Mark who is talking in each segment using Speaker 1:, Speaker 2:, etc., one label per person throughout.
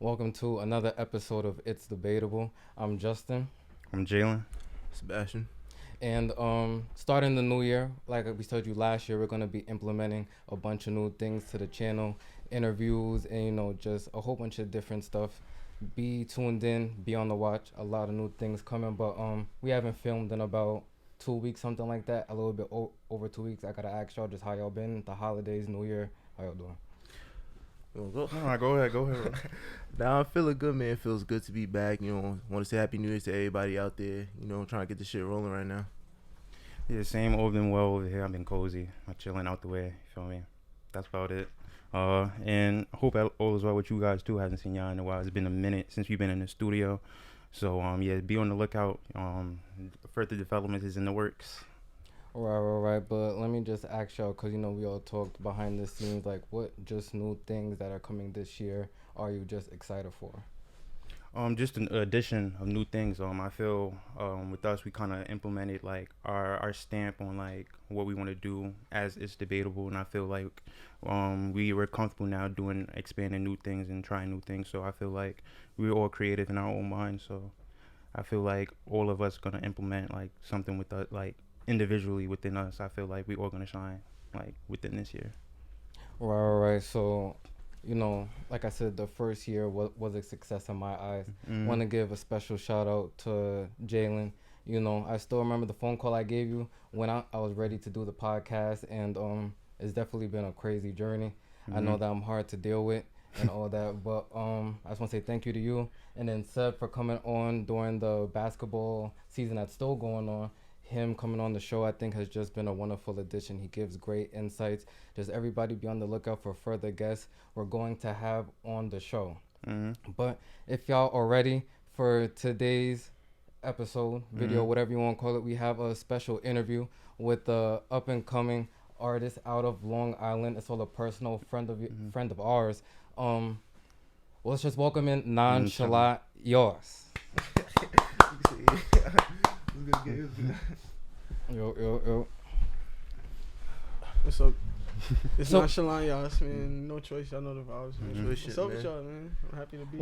Speaker 1: Welcome to another episode of It's Debatable. I'm Justin.
Speaker 2: I'm Jalen.
Speaker 3: Sebastian.
Speaker 1: And starting the new year, like we told you last year, we're going to be implementing a bunch of new things to the channel, interviews, and, just a whole bunch of different stuff. Be tuned in, be on the watch. A lot of new things coming, but we haven't filmed in about 2 weeks, something like that. A little bit over 2 weeks. I got to ask y'all just how y'all been, the holidays, New Year, how y'all doing?
Speaker 2: All right, go ahead.
Speaker 3: Now I'm feeling good, man. It feels good to be back. Want to say Happy New Year to everybody out there. Trying to get this shit rolling right now.
Speaker 2: Yeah, same old and well over here. I've been cozy. I'm chilling out the way. You feel me? That's about it. And I hope all is well with you guys too. Hasn't seen y'all in a while. It's been a minute since we've been in the studio. So yeah, be on the lookout. Further development is in the works.
Speaker 1: Right. But let me just ask y'all, because, we all talked behind the scenes, like, what just new things that are coming this year are you just excited for?
Speaker 2: Just an addition of new things. I feel with us, we kind of implemented like our stamp on like what we want to do as it's debatable, and I feel like we were comfortable now doing expanding new things and trying new things. So I feel like we're all creative in our own minds. So I feel like all of us gonna implement like something with us, like individually within us. I feel like we all gonna shine like within this year.
Speaker 1: Right. So, like I said, the first year was a success in my eyes. Want to give a special shout out to Jalen. I still remember the phone call I gave you when I was ready to do the podcast, and it's definitely been a crazy journey. I know that I'm hard to deal with and all that, but I just want to say thank you to you, and then Seb for coming on during the basketball season that's still going on. Him coming on the show, I think, has just been a wonderful addition. He gives great insights. Just everybody be on the lookout for further guests we're going to have on the show. But if y'all are ready for today's episode, video, whatever you want to call it, we have a special interview with the up-and-coming artist out of Long Island. It's all a personal friend of ours. Let's just welcome in Nonchalant Yas. Yo.
Speaker 4: What's up? It's Nonchalant Yas, man. No choice. Y'all know the vibes, man. What's up with y'all, man? I'm happy to be here.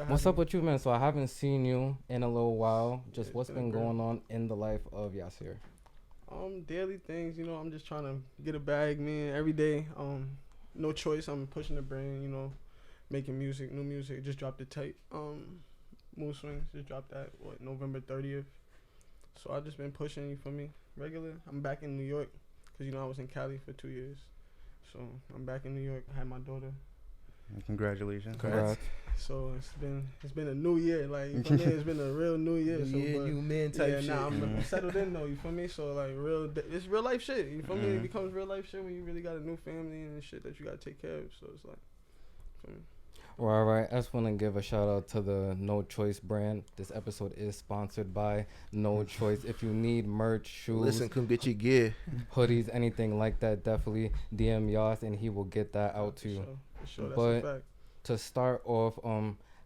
Speaker 1: What's up with you, man? So I haven't seen you in a little while. Just what's been going on in the life of Yasir?
Speaker 4: Daily things, I'm just trying to get a bag, man. Every day. No choice. I'm pushing the brand, making music, new music. Just dropped the tape. Mood Swings. Just dropped that, November 30th. So I just been pushing, you feel me? Regular. I'm back in New York because, I was in Cali for 2 years. So I'm back in New York. I had my daughter.
Speaker 2: Congratulations.
Speaker 1: Congrats.
Speaker 4: So it's been a new year. Like, you feel me? It's been a real new year.
Speaker 3: New man type shit.
Speaker 4: I'm settled in though, you feel me? So like it's real life shit. You feel me? It becomes real life shit when you really got a new family and shit that you gotta take care of. So it's like, you feel me?
Speaker 1: Right. I just want to give a shout out to the No Choice brand. This episode is sponsored by No Choice. If you need merch, shoes,
Speaker 3: come get your gear.
Speaker 1: hoodies, anything like that, definitely DM Yas and he will get that out to you.
Speaker 4: For sure, that's
Speaker 1: But
Speaker 4: a fact.
Speaker 1: to start off,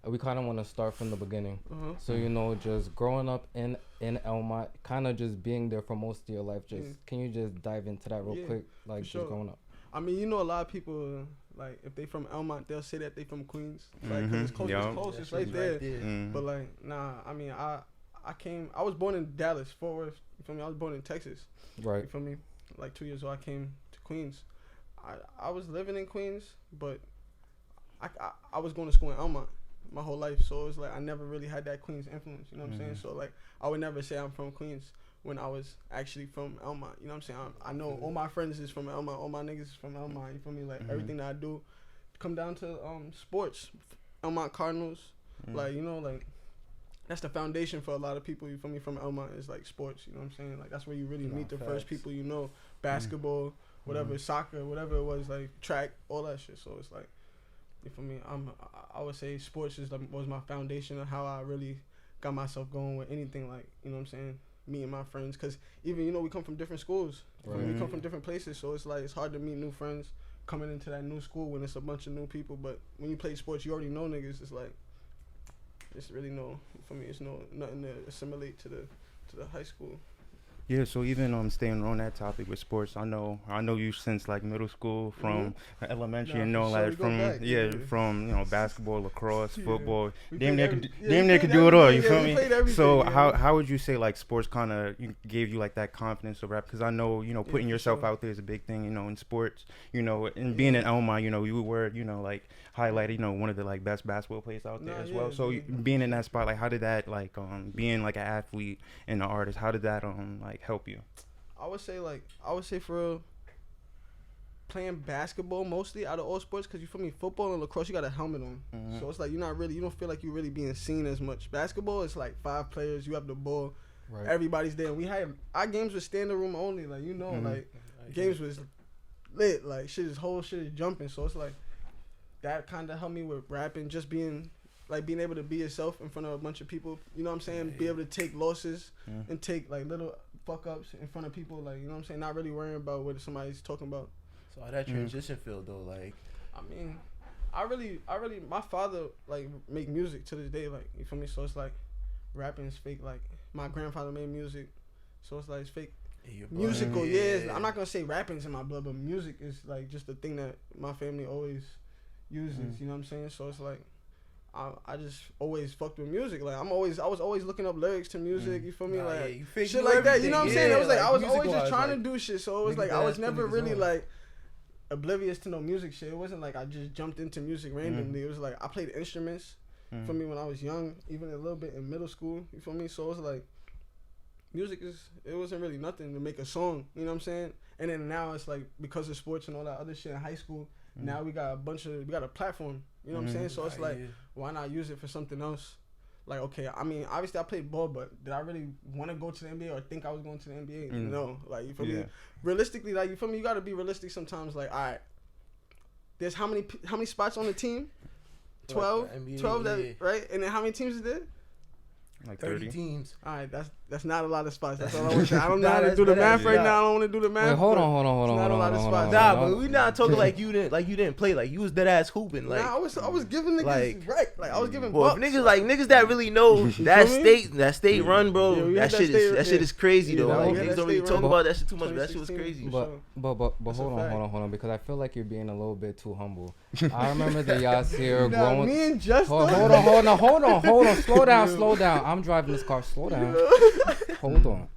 Speaker 1: we kind of want to start from the beginning. So just growing up in Elmont, kind of just being there for most of your life. Can you just dive into that real quick, like just growing up?
Speaker 4: I mean, a lot of people, like, if they from Elmont, they'll say that they from Queens, like, 'cause it's close, it's right there. But like, nah, I mean, I was born in Dallas, Fort Worth. You feel me? I was born in Texas.
Speaker 1: Right.
Speaker 4: You feel me? Like 2 years old, I came to Queens. I was living in Queens, but I was going to school in Elmont my whole life, so it was like I never really had that Queens influence. You know what I'm saying? So like, I would never say I'm from Queens when I was actually from Elmont. You know what I'm saying? I know all my friends is from Elmont, all my niggas is from Elmont. You feel me? Like everything that I do come down to sports. Elmont Cardinals, like, like that's the foundation for a lot of people. You feel me? From Elmont is like sports. You know what I'm saying? Like that's where you really meet the first people. Basketball, whatever, soccer, whatever it was, like track, all that shit. So it's like, you feel me? I would say sports was my foundation of how I really got myself going with anything, like, you know what I'm saying? Me and my friends, because even, we come from different schools. Right. We come from different places, so it's like it's hard to meet new friends coming into that new school when it's a bunch of new people. But when you play sports, you already know niggas. It's like, it's really for me, it's nothing to assimilate to the high school.
Speaker 2: Yeah, so even staying on that topic with sports, I know you since like middle school, from elementary, and know like from basketball, lacrosse, football, damn near could do it all. You feel me? So how would you say like sports kind of gave you like that confidence to rap? Because I know putting yourself out there is a big thing, in sports, and being in Elmont, you were like highlighted, one of the like best basketball players out there as well. So being in that spot, like how did that like being like an athlete and an artist, how did that like help you?
Speaker 4: I would say for real, playing basketball mostly out of all sports, because you feel me, football and lacrosse you got a helmet on, so it's like you don't feel like you're really being seen as much. Basketball it's like 5 players, you have the ball, everybody's there. We had our games was standing room only, like like games was lit, like whole shit is jumping. So it's like that kind of helped me with rapping, just being able to be yourself in front of a bunch of people, you know what I'm saying? Be able to take losses and take like little fuck ups in front of people, like, you know what I'm saying? Not really worrying about what somebody's talking about.
Speaker 3: So how that transition feel though, like?
Speaker 4: I mean, I really, my father like make music to this day, like, you feel me? So it's like rapping is fake. Like my grandfather made music, so it's like it's fake. Musical, I'm not gonna say rapping's in my blood, but music is like just the thing that my family always uses. You know what I'm saying? So it's like I just always fucked with music. Like I was always looking up lyrics to music. You feel me? Like shit like that. You know what I'm saying? It was like I was always just trying to do shit. So it was like I was never really like oblivious to no music shit. It wasn't like I just jumped into music randomly. It was like I played instruments. For me when I was young, even a little bit in middle school. You feel me? So it was like music it wasn't really nothing to make a song. You know what I'm saying? And then now it's like because of sports and all that other shit in high school. Now we got a platform. You know what I'm saying? So it's like, why not use it for something else? Like, okay, I mean, obviously I played ball, but did I really want to go to the NBA or think I was going to the NBA? No. Like, you feel me? Realistically, like, you feel me? You got to be realistic sometimes. Like, all right, there's how many spots on the team? 12? 12, right? And then how many teams is there?
Speaker 2: Like 30
Speaker 3: teams.
Speaker 4: All right, that's not a lot of spots. That's all I want to say. I don't know how to do the math right now. I don't want to do the math.
Speaker 1: Wait, hold on.
Speaker 4: Not a lot of spots.
Speaker 3: Nah, but we not talking like you didn't play. Like you was dead ass hooping. Like
Speaker 4: nah, I was giving niggas like I was giving.
Speaker 3: Well,
Speaker 4: bucks.
Speaker 3: niggas that really know that state run, bro. That shit is crazy though. Like niggas don't really talk about that shit too much. But that shit was crazy.
Speaker 1: But hold on, because I feel like you're being a little bit too humble. I remember the Yas here growing.
Speaker 4: Me and Justin.
Speaker 1: Hold on. Slow down. I'm driving this car. Slow down. Hold on.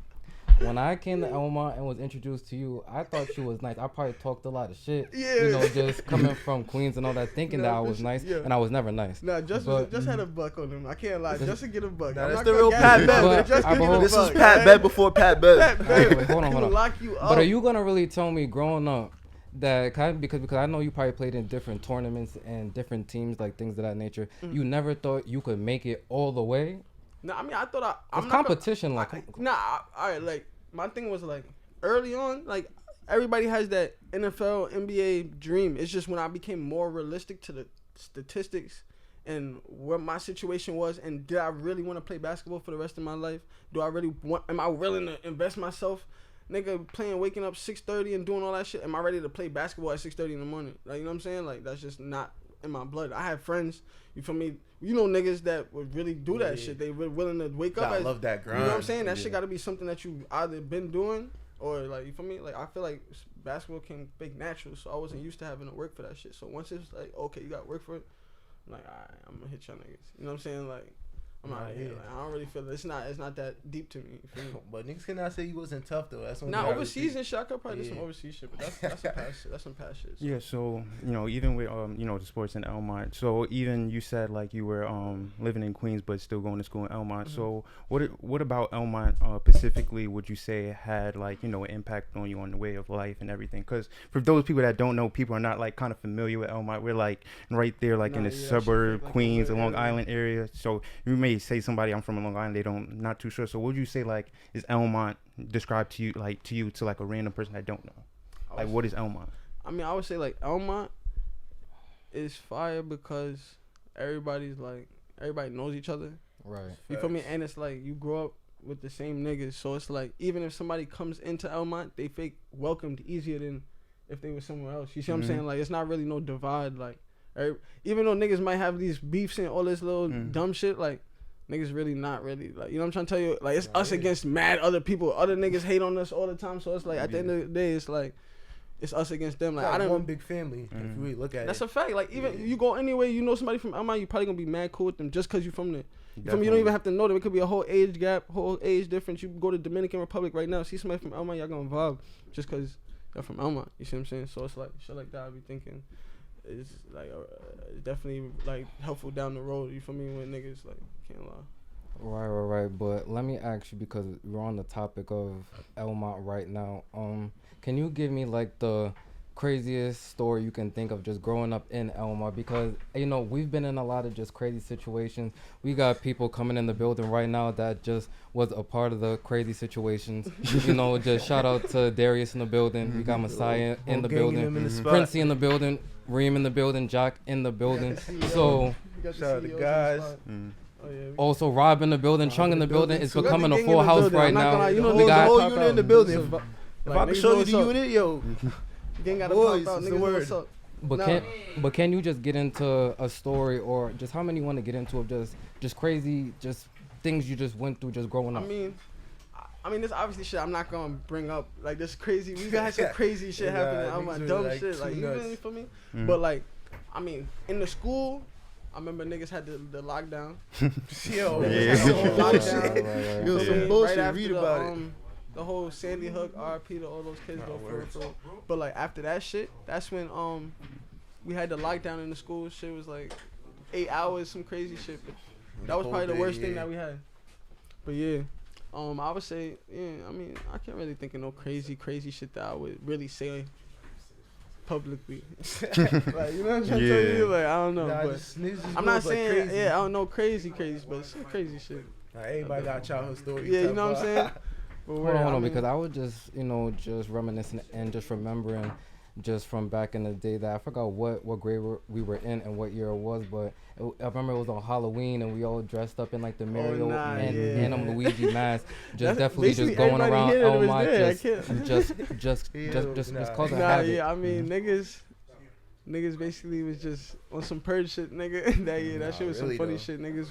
Speaker 1: When I came to Elmont and was introduced to you, I thought you was nice. I probably talked a lot of shit. Yeah. Just coming from Queens and all that, thinking that I was nice, and I was never nice.
Speaker 4: Nah, Justin just had a buck on him. I can't lie. Justin get a buck.
Speaker 3: Nah, that's the real Pat Bet. This was Pat Bet before Pat Bet.
Speaker 1: Wait, hold on.
Speaker 4: Lock you up.
Speaker 1: But are you gonna really tell me growing up that because I know you probably played in different tournaments and different teams, like things of that nature, you never thought you could make it all the way?
Speaker 4: No, I mean I thought I'm
Speaker 1: competition
Speaker 4: all right, like my thing was like early on, like everybody has that NFL, NBA dream. It's just when I became more realistic to the statistics and what my situation was, and did I really want to play basketball for the rest of my life? Am I willing to invest myself? Nigga waking up 6:30 and doing all that shit. Am I ready to play basketball at 6:30 in the morning? Like, you know what I'm saying? Like, that's just not in my blood. I have friends, you feel me? You know niggas that would really do that shit. They were willing to wake up.
Speaker 3: I love that grind.
Speaker 4: You know what I'm saying? That shit got to be something that you either been doing or like, you feel me? Like, I feel like basketball came fake natural, so I wasn't used to having to work for that shit. So once it's like, okay, you got to work for it, I'm like, all right, I'm gonna hit y'all niggas. You know what I'm saying? Like, I'm out here. Like, I don't really feel it. It's not that deep to me.
Speaker 3: But niggas cannot say you wasn't tough though. That's
Speaker 4: now overseas and shit. I could probably do some overseas shit, but that's some past shit. That's some past shit. So.
Speaker 2: Yeah. So even with the sports in Elmont. So even you said like you were living in Queens but still going to school in Elmont. So what about Elmont specifically would you say had like an impact on you on the way of life and everything? Because for those people that don't know, people are not like kind of familiar with Elmont. We're like right there like in the suburb, like Queens, and Long Island area. So you may say somebody I'm from Long Island, they not too sure. So what would you say like is Elmont described to you to like a random person that don't know? Like what is Elmont?
Speaker 4: I mean, I would say like Elmont is fire because everybody knows each other.
Speaker 1: Right.
Speaker 4: You feel me? And it's like you grow up with the same niggas, so it's like even if somebody comes into Elmont, they fake welcomed easier than if they were somewhere else. You see what I'm saying? Like it's not really no divide. Like even though niggas might have these beefs and all this little dumb shit, like niggas really not really like, you know what I'm trying to tell you? Like it's us against mad other people. Other niggas hate on us all the time. So it's like at the end of the day, it's like it's us against them. Like I don't
Speaker 5: one big family. If you really look at
Speaker 4: that's
Speaker 5: it.
Speaker 4: a fact. Like even you go anywhere, you know somebody from Elmont, you probably gonna be mad cool with them just cause you from there. You don't even have to know them. It could be a whole age gap, whole age difference. You go to Dominican Republic right now, see somebody from Elmont, y'all gonna vibe just cause y'all from Elmont. You see what I'm saying? So it's like shit like that. I be thinking it's like it's definitely like helpful down the road. You feel me? When niggas like can't lie.
Speaker 1: Right. But let me ask you, because we're on the topic of Elmont right now. Can you give me like the craziest story you can think of just growing up in Elmont? Because you know we've been in a lot of just crazy situations. We got people coming in the building right now that just was a part of the crazy situations. You know, just shout out to Darius in the building. We got Messiah in the building, Princey in the building, Reem in the building, Jock in the building. So
Speaker 5: shout out to guys.
Speaker 1: Also Rob in the building, Chung in the building. It's becoming a full house right now.
Speaker 4: You know,
Speaker 1: we got
Speaker 5: the whole unit in the building. If I
Speaker 4: Like,
Speaker 5: can show you
Speaker 4: niggas
Speaker 5: the
Speaker 4: know
Speaker 5: unit, yo.
Speaker 4: Gang gotta
Speaker 5: Boys,
Speaker 4: pop out.
Speaker 5: it's
Speaker 4: Niggas
Speaker 5: the
Speaker 4: know
Speaker 5: word.
Speaker 4: what's up.
Speaker 1: But can you just get into a story, or just how many you want to get into of just crazy just things you just went through just growing up?
Speaker 4: I mean, this obviously shit I'm not gonna bring up. Like this crazy, we had some crazy shit happening. I'm like dumb shit. Like you feel me? But like, I mean, in the school, I remember niggas had the lockdown.
Speaker 5: Yo,
Speaker 4: Lockdown.
Speaker 5: Yo, some bullshit.
Speaker 4: Right after
Speaker 5: Read about it.
Speaker 4: The whole Sandy Hook, RP to all those kids go for. But like after that shit, that's when we had the lockdown in the school. Shit was like 8 hours, some crazy shit. But that was probably the worst thing that we had. But yeah, I would say, yeah. I mean, I can't really think of no crazy shit that I would really say publicly. Like, you know what I'm trying to tell you? Like, I don't know. But I'm not saying, I don't know crazy, but some crazy shit.
Speaker 5: Like, everybody got childhood stories.
Speaker 4: Yeah, you know what I'm saying? But
Speaker 1: Hold on, because I was just, just reminiscing and just remembering just from back in the day that I forgot what grade we were in and what year it was, but I remember it was on Halloween and we all dressed up in like the Mario and Phantom Luigi mask, just definitely just going around Elmont, just causing havoc.
Speaker 4: Yeah, I mean, niggas basically was just on some purge shit, nigga. That year, that shit was really some funny shit. Niggas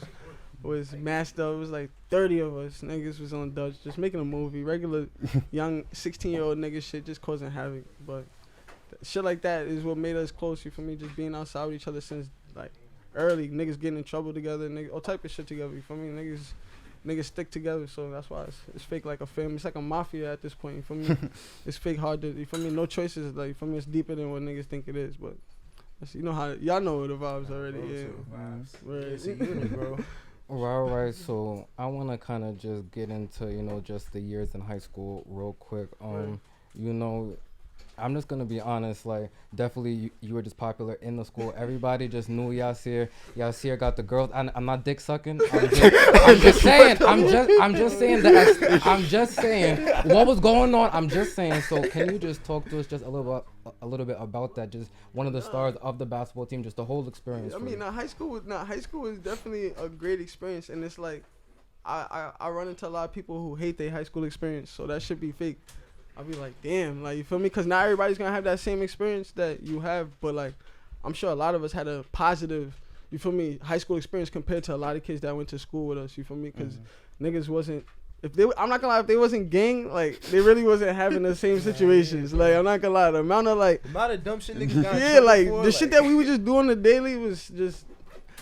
Speaker 4: was masked up. It was like 30 of us. Niggas was on Dutch, just making a movie. Regular young 16-year-old niggas shit, just causing havoc. But shit like that is what made us close. You feel me? Just being outside with each other since like early. Niggas getting in trouble together. Niggas, all type of shit together. You feel me? Niggas stick together. So that's why it's fake like a family. It's like a mafia at this point. You feel me? It's fake hard to. You feel me? No choices. Like, you feel me? It's deeper than what niggas think it is. But you know how y'all know the vibes already.
Speaker 5: It's a unit, bro.
Speaker 1: Right. So I want to kind of just get into, just the years in high school real quick. I'm just going to be honest, like, definitely you were just popular in the school. Everybody just knew Yasir. Yasir got the girls. I'm not dick sucking. I'm just saying what was going on. I'm just saying. So can you just talk to us just a little bit about that? Just one of the stars of the basketball team, just the whole experience.
Speaker 4: I mean, high school was definitely a great experience, and it's like I run into a lot of people who hate their high school experience, so that should be fake. I'll be like, damn, like, you feel me? Because not everybody's gonna have that same experience that you have, but like, I'm sure a lot of us had a positive, you feel me, high school experience compared to a lot of kids that went to school with us. You feel me? Because niggas wasn't. I'm not gonna lie, if they wasn't gang, like, they really wasn't having the same situations. Like, I'm not gonna lie, the amount of dumb shit niggas got. Yeah, like, the shit that we would just do on the daily was just.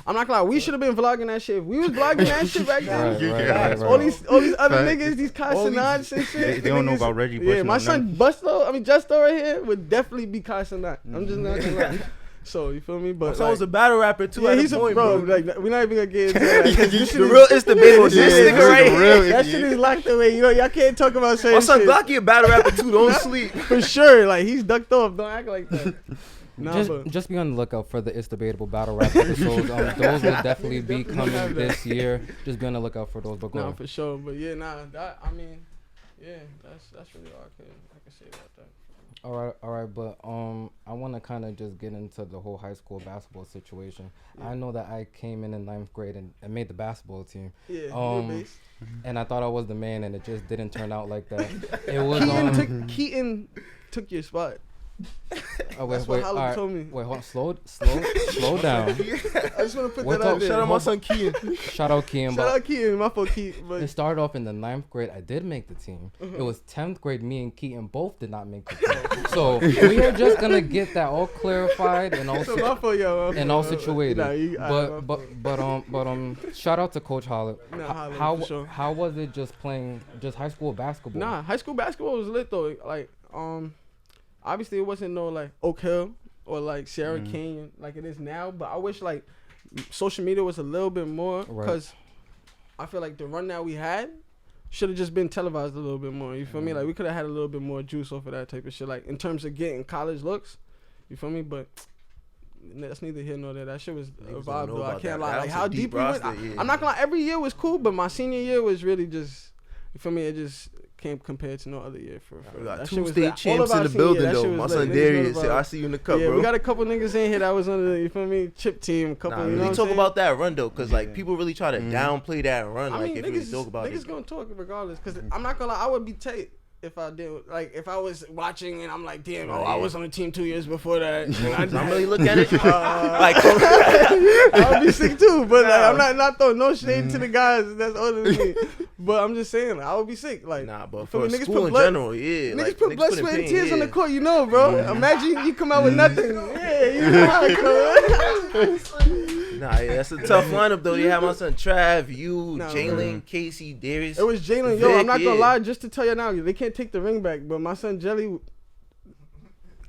Speaker 4: I'm not gonna lie, we should have been vlogging that shit. If we was vlogging that shit back then,
Speaker 1: right.
Speaker 4: all these other niggas, these Casanats and shit.
Speaker 2: They don't know about Reggie Bush.
Speaker 4: Yeah, my son Justo right here would definitely be Casanat. I'm just not gonna lie. So, you feel me? But
Speaker 5: so he's a battle rapper too. Yeah, he's a bro.
Speaker 4: Like, we're not even gonna get into that.
Speaker 3: The real Debatable. This nigga right here.
Speaker 4: That shit is locked away. Y'all can't talk about certain shit.
Speaker 3: My son Glocky a battle rapper too. Don't sleep.
Speaker 4: For sure. Like, he's ducked off. Don't act like that.
Speaker 1: Just be on the lookout for the It's Debatable battle rap episodes. Those will definitely be coming this year. Just be on the lookout for those. But
Speaker 4: no, for sure. But yeah, that, I mean, yeah, that's really all I can say about that.
Speaker 1: All right, but I want to kind of just get into the whole high school basketball situation. Yeah. I know that I came in 9th grade and made the basketball team.
Speaker 4: Yeah,
Speaker 1: and I thought I was the man, and it just didn't turn out like that. It was
Speaker 4: Keaton took your spot.
Speaker 1: Wait,
Speaker 4: what
Speaker 1: wait,
Speaker 4: Holland
Speaker 1: all right.
Speaker 4: told me.
Speaker 1: Wait, hold on. Slow down.
Speaker 4: I just want to put
Speaker 1: We're
Speaker 4: that out there.
Speaker 3: Shout out my son Kean.
Speaker 1: Shout out Kean.
Speaker 4: Shout out Keaton, my fault Keaton. But
Speaker 1: It started off in the 9th grade. I did make the team. It was 10th grade. Me and Keaton both did not make the team. So we are just gonna get that all clarified and
Speaker 4: so
Speaker 1: also
Speaker 4: my fault, yo.
Speaker 1: and all situated.
Speaker 4: Nah,
Speaker 1: but shout out to Coach Hollett.
Speaker 4: Nah,
Speaker 1: How
Speaker 4: for sure.
Speaker 1: how was it just playing just high school basketball?
Speaker 4: Nah, high school basketball was lit though. Like, obviously it wasn't no like Oak Hill or like Sierra Canyon like it is now. But I wish like social media was a little bit more because I feel like the run that we had should have just been televised a little bit more. You feel me? Like we could have had a little bit more juice off of that type of shit. Like in terms of getting college looks, you feel me? But that's neither here nor there. That shit was a vibe though. I can't lie. Like how deep we went. I'm not gonna lie. Every year was cool, but my senior year was really just. You feel me? It just can't compare to no other year.
Speaker 3: We got
Speaker 4: that
Speaker 3: 2
Speaker 4: shit was
Speaker 3: state
Speaker 4: lit.
Speaker 3: champs
Speaker 4: All
Speaker 3: in
Speaker 4: of
Speaker 3: the
Speaker 4: our
Speaker 3: building
Speaker 4: senior, that
Speaker 3: though.
Speaker 4: shit was
Speaker 3: My
Speaker 4: lit.
Speaker 3: son
Speaker 4: Niggas
Speaker 3: Darius,
Speaker 4: know about
Speaker 3: I see you in the cup,
Speaker 4: yeah,
Speaker 3: bro.
Speaker 4: we got a couple niggas in here that was under the, you feel me, chip team. Couple,
Speaker 3: Nah,
Speaker 4: you know
Speaker 3: really
Speaker 4: what
Speaker 3: talk
Speaker 4: I'm
Speaker 3: about that run though, cause like
Speaker 2: Yeah.
Speaker 3: people really try to downplay that run.
Speaker 4: I
Speaker 3: Like
Speaker 4: mean,
Speaker 3: if you really talk about
Speaker 4: niggas
Speaker 3: it.
Speaker 4: gonna talk regardless. Cause I'm not gonna lie, I would be tight if I did. Like if I was watching and I'm like, damn, I was on the team 2 years before that. And
Speaker 3: I'm really looking at it. Like
Speaker 4: I would be sick too, but like, I'm not throwing no shade to the guys that's older than me. But I'm just saying, like, I would be sick. Like,
Speaker 3: nah, but
Speaker 4: feel
Speaker 3: for
Speaker 4: me? Niggas
Speaker 3: school
Speaker 4: put
Speaker 3: in
Speaker 4: blood-
Speaker 3: general, yeah.
Speaker 4: niggas
Speaker 3: like,
Speaker 4: put blood,
Speaker 3: in
Speaker 4: sweat, and
Speaker 3: pain,
Speaker 4: tears on the
Speaker 3: yeah.
Speaker 4: court, you know, bro. Imagine you come out with nothing. Yeah, you know how it goes.
Speaker 3: Nah, yeah, that's a tough lineup though. They had my son Trav, you,
Speaker 4: Nah,
Speaker 3: Jalen, Casey, Darius.
Speaker 4: It was Jalen. Yo, I'm not gonna
Speaker 3: yeah.
Speaker 4: lie, just to tell you now, they can't take the ring back, but my son Jelly.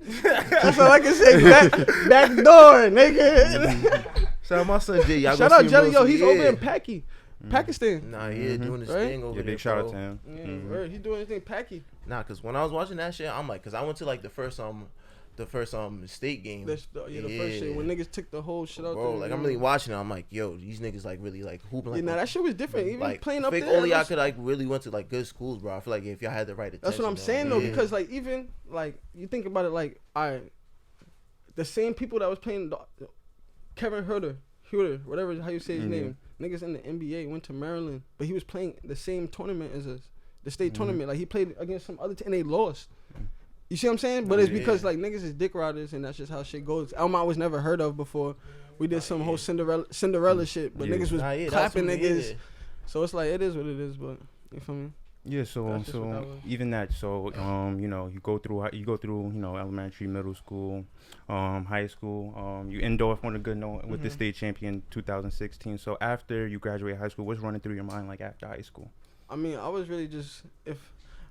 Speaker 4: That's all I can say. Back door, nigga.
Speaker 3: Shout out my son Jay. Y'all
Speaker 4: Shout
Speaker 3: gonna
Speaker 4: out
Speaker 3: see him
Speaker 4: Jelly.
Speaker 3: real
Speaker 4: Yo, he's
Speaker 3: soon.
Speaker 4: over
Speaker 3: Yeah.
Speaker 4: in Pakistan.
Speaker 3: Nah, yeah, doing his
Speaker 4: Right?
Speaker 3: thing over
Speaker 2: Yeah,
Speaker 3: there.
Speaker 2: big shout out
Speaker 3: bro.
Speaker 2: to him.
Speaker 4: Yeah, word. He doing his thing, Packy.
Speaker 3: Nah, cause when I was watching that shit, I'm like, cause I went to like the first state game.
Speaker 4: The first shit when niggas took the whole shit out
Speaker 3: Bro,
Speaker 4: there.
Speaker 3: like I'm really watching it. I'm like, yo, these niggas like really like hooping. Like,
Speaker 4: Yeah, nah, that shit was different. Even
Speaker 3: like
Speaker 4: playing up
Speaker 3: fake
Speaker 4: there.
Speaker 3: only I
Speaker 4: that's-
Speaker 3: could like really went to like good schools, bro. I feel like if y'all had the right attention.
Speaker 4: That's what I'm saying though, because like even like you think about it, like the same people that was playing Kevin Huerter, whatever how you say his name, niggas in the NBA went to Maryland, but he was playing the same tournament as us, the state tournament. Like he played against some other team and they lost. You see what I'm saying? But it's because like niggas is dick riders and that's just how shit goes. Elmont was never heard of before. We did some whole Cinderella shit, but niggas was clapping niggas. So it's like it is what it is, but you feel me?
Speaker 2: Yeah, so
Speaker 4: That's just what that was.
Speaker 2: even that, so you know, you go through you know, elementary, middle school, high school. You end off on a good note with the state champion 2016. So after you graduate high school, what's running through your mind like after high school?
Speaker 4: I mean, I was really just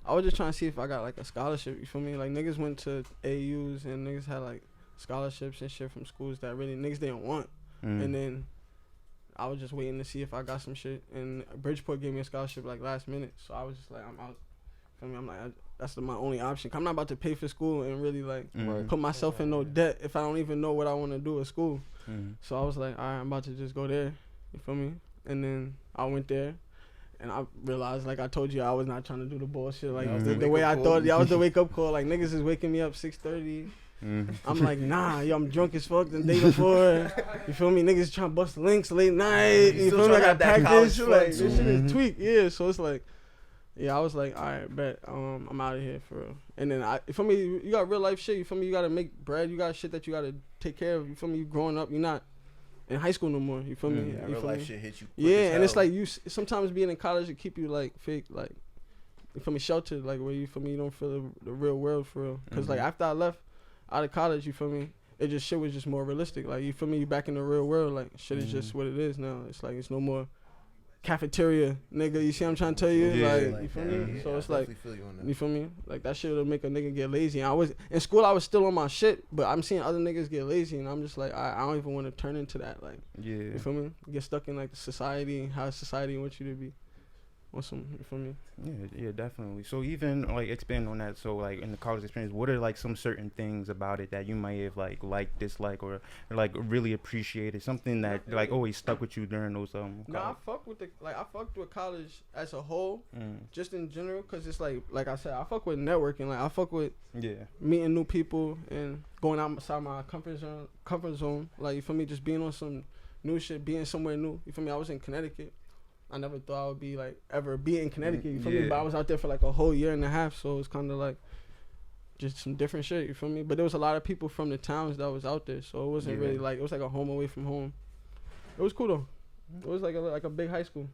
Speaker 4: I was just trying to see if I got like a scholarship. You feel me? Like niggas went to AUs and niggas had like scholarships and shit from schools that really niggas didn't want. And then I was just waiting to see if I got some shit. And Bridgeport gave me a scholarship like last minute, so I was just like, I'm out. Feel me? I'm like, that's my only option. I'm not about to pay for school and really like put myself in no debt if I don't even know what I want to do at school. So I was like, all right, I'm about to just go there. You feel me? And then I went there. And I realized, like I told you, I was not trying to do the bullshit. Like the way I thought, I was the wake up call. Like niggas is waking me up 6:30. I'm like, nah, yo, I'm drunk as fuck the day before. You feel me? Niggas trying to bust links late night. You feel me? I got practice. Like this shit is tweaked. Yeah, so it's like, yeah, I was like, all right, bet. I'm out of here for real. And then you feel me? You got real life shit. You feel me? You gotta make bread. You got shit that you gotta take care of. You feel me? You growing up. You're not in high school no more. You feel me?
Speaker 3: Yeah,
Speaker 4: you
Speaker 3: real
Speaker 4: feel
Speaker 3: life
Speaker 4: me?
Speaker 3: shit hit you.
Speaker 4: Yeah, and it's like you sometimes being in college it keep you like fake, like you feel me, sheltered, like where you feel me, you don't feel the real world for real. Cause like after I left out of college, you feel me, it just shit was just more realistic. Like you feel me, you back in the real world. Like shit is just what it is now. It's like it's no more cafeteria, nigga. You see what I'm trying to tell you?
Speaker 2: Yeah.
Speaker 4: Like
Speaker 3: like
Speaker 4: you feel
Speaker 3: that,
Speaker 4: me?
Speaker 3: yeah,
Speaker 4: So
Speaker 3: I
Speaker 4: it's like.
Speaker 3: definitely feel you on that.
Speaker 4: You feel me? Like that shit would make a nigga get lazy. And I was in school. I was still on my shit, but I'm seeing other niggas get lazy, and I'm just like, I don't even want to turn into that. Like, you feel me? Get stuck in like the society, how society wants you to be. Awesome. You feel me?
Speaker 2: Yeah, definitely. So even like expand on that. So like in the college experience, what are like some certain things about it that you might have like dislike, or like really appreciated? Something that like always stuck with you during those
Speaker 4: No, I fuck with I fucked with college as a whole, just in general, cause it's like I said, I fuck with networking. Like I fuck with meeting new people and going outside my comfort zone. Like you feel me, just being on some new shit, being somewhere new. You feel me? I was in Connecticut. I never thought I would be like ever be in Connecticut. You feel me? But I was out there for like a whole year and a half, so it's kind of like just some different shit. You feel me? But there was a lot of people from the towns that was out there, so it wasn't really like, it was like a home away from home. It was cool though. It was like a big high school.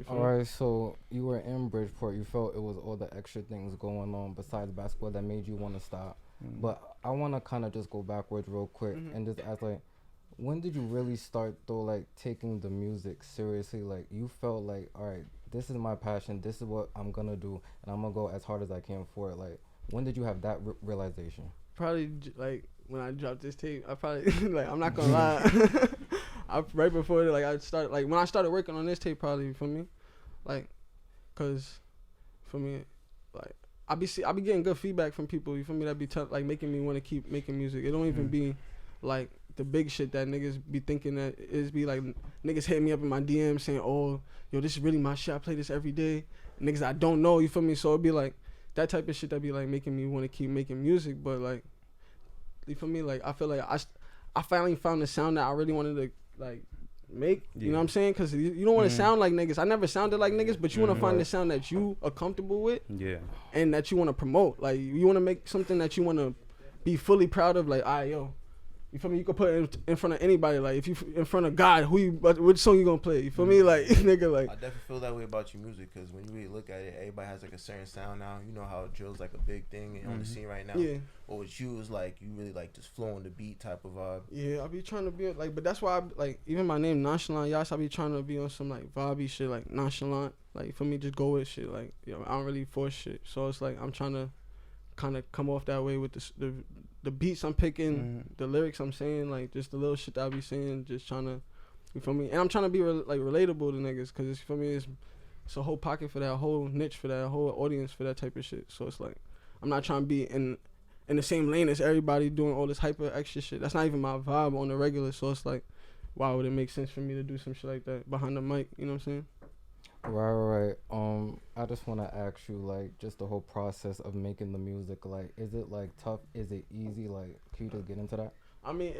Speaker 1: All right, so you were in Bridgeport. You felt it was all the extra things going on besides basketball that made you want to stop. But I want to kind of just go backwards real quick and just ask, like, when did you really start, though, like, taking the music seriously? Like, you felt like, all right, this is my passion. This is what I'm going to do, and I'm going to go as hard as I can for it. Like, when did you have that realization?
Speaker 4: Probably, like, when I dropped this tape, I probably, like, I'm not going to lie. Right before, like, I started, like, when I started working on this tape, probably, for me, like, cause, for me, like, I be getting good feedback from people, you feel me, that be like making me want to keep making music. It don't even be like the big shit that niggas be thinking that is, be like niggas hit me up in my DM saying, oh, yo, this is really my shit, I play this every day. Niggas I don't know, you feel me? So it'd be like that type of shit that be like making me want to keep making music. But like, you feel me? Like, I feel like I finally found the sound that I really wanted to like make, you know what I'm saying? Because you don't want to sound like niggas. I never sounded like niggas, but you want to find the sound that you are comfortable with, and that you want to promote. Like, you want to make something that you want to be fully proud of. Like, yo, you feel me? You can put it in front of anybody. Like, if you in front of God, which song you gonna play? You feel me? Like, nigga, like.
Speaker 3: I definitely feel that way about your music, because when you really look at it, everybody has like a certain sound now. You know how drill's like a big thing on the scene right now. Yeah. But with you, it's like you really like just flowing the beat type of vibe.
Speaker 4: Yeah, I be trying to be like, but that's why like even my name Nonchalant Yas, I be trying to be on some like vibey shit, like nonchalant. Like, for me, just go with shit. Like, I don't really force shit. So it's like I'm trying to kind of come off that way with the beats I'm picking, the lyrics I'm saying, like just the little shit that I be saying, just trying to, you feel me? And I'm trying to be like relatable to niggas, cause it's, for me, it's a whole pocket for that, whole niche for that, whole audience for that type of shit. So it's like I'm not trying to be in the same lane as everybody doing all this hyper extra shit. That's not even my vibe on the regular. So it's like, why would it make sense for me to do some shit like that behind the mic? You know what I'm saying?
Speaker 1: Right. I just want to ask you, like, just the whole process of making the music. Like, is it like tough? Is it easy? Like, can you just get into that?
Speaker 4: I mean,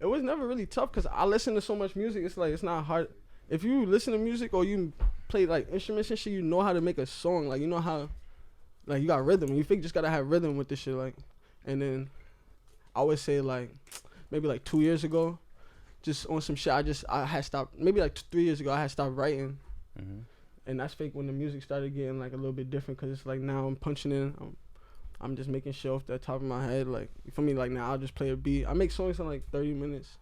Speaker 4: it was never really tough, because I listen to so much music. It's like, it's not hard. If you listen to music or you play like instruments and shit, you know how to make a song. Like, you know how, like, you got rhythm. You just gotta have rhythm with this shit. Like, and then I would say like maybe like 2 years ago, just on some shit, I had stopped. Maybe like 3 years ago, I had stopped writing. And that's fake when the music started getting like a little bit different, because it's like now I'm punching in, I'm just making shit off the top of my head. Like, you feel me? Like, now I'll just play a beat. I make songs in like 30 minutes.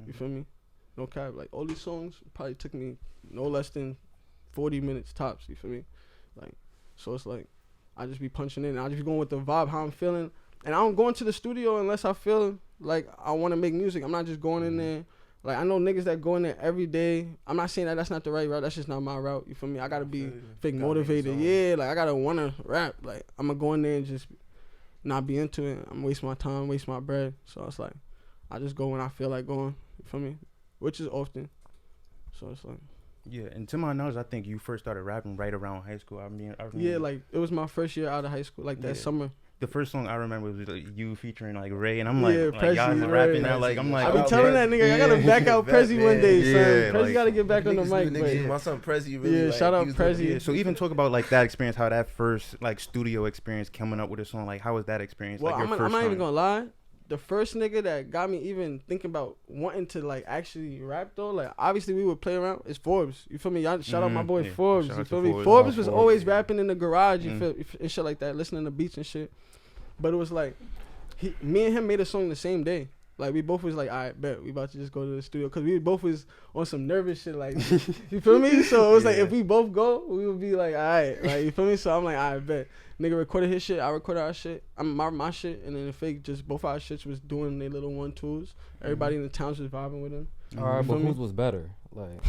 Speaker 4: You feel me? No cap. Like, all these songs probably took me no less than 40 minutes tops. You feel me? Like, so it's like I just be punching in. I just be going with the vibe, how I'm feeling. And I don't go into the studio unless I feel like I want to make music. I'm not just going in there. Like, I know niggas that go in there every day. I'm not saying that that's not the right route. That's just not my route. You feel me? I got to be fake motivated. Yeah, like, I got to want to rap. Like, I'm going to go in there and just not be into it. I'm wasting my time, wasting my bread. So it's like, I just go when I feel like going. You feel me? Which is often. So it's like.
Speaker 2: Yeah, and to my knowledge, I think you first started rapping right around high school. I mean,
Speaker 4: yeah, like, it was my first year out of high school, like that summer.
Speaker 2: The first song I remember was like you featuring like Ray, and I'm like,
Speaker 4: Prezi,
Speaker 2: y'all rapping now. Like, I'm like,
Speaker 4: I be telling that nigga, I gotta back out Prezi one day, son. Prezi gotta get back on the mic.
Speaker 3: My son Prezi really.
Speaker 4: Yeah, shout out Prezi.
Speaker 2: Yeah, so even talk about like that experience, how that first like studio experience coming up with a song. Like, how was that experience?
Speaker 4: Well,
Speaker 2: like,
Speaker 4: I'm not even gonna lie. The first nigga that got me even thinking about wanting to like actually rap though, like obviously we would play around, is Forbes. You feel me? Y'all shout out my boy Forbes. You feel me? Forbes was always rapping in the garage, you feel, and shit like that, listening to beats and shit. But it was like, me and him made a song the same day. Like, we both was like, all right, bet we about to just go to the studio, because we both was on some nervous shit, like, you feel me? So it was like, if we both go, we would be like, all right, like, you feel me? So I'm like, all right, bet. Nigga recorded his shit, I recorded our shit, my shit, and then the fake, just both our shits was doing their little 1-2s. Everybody in the towns was vibing with them.
Speaker 1: All right, but whose was better? Like,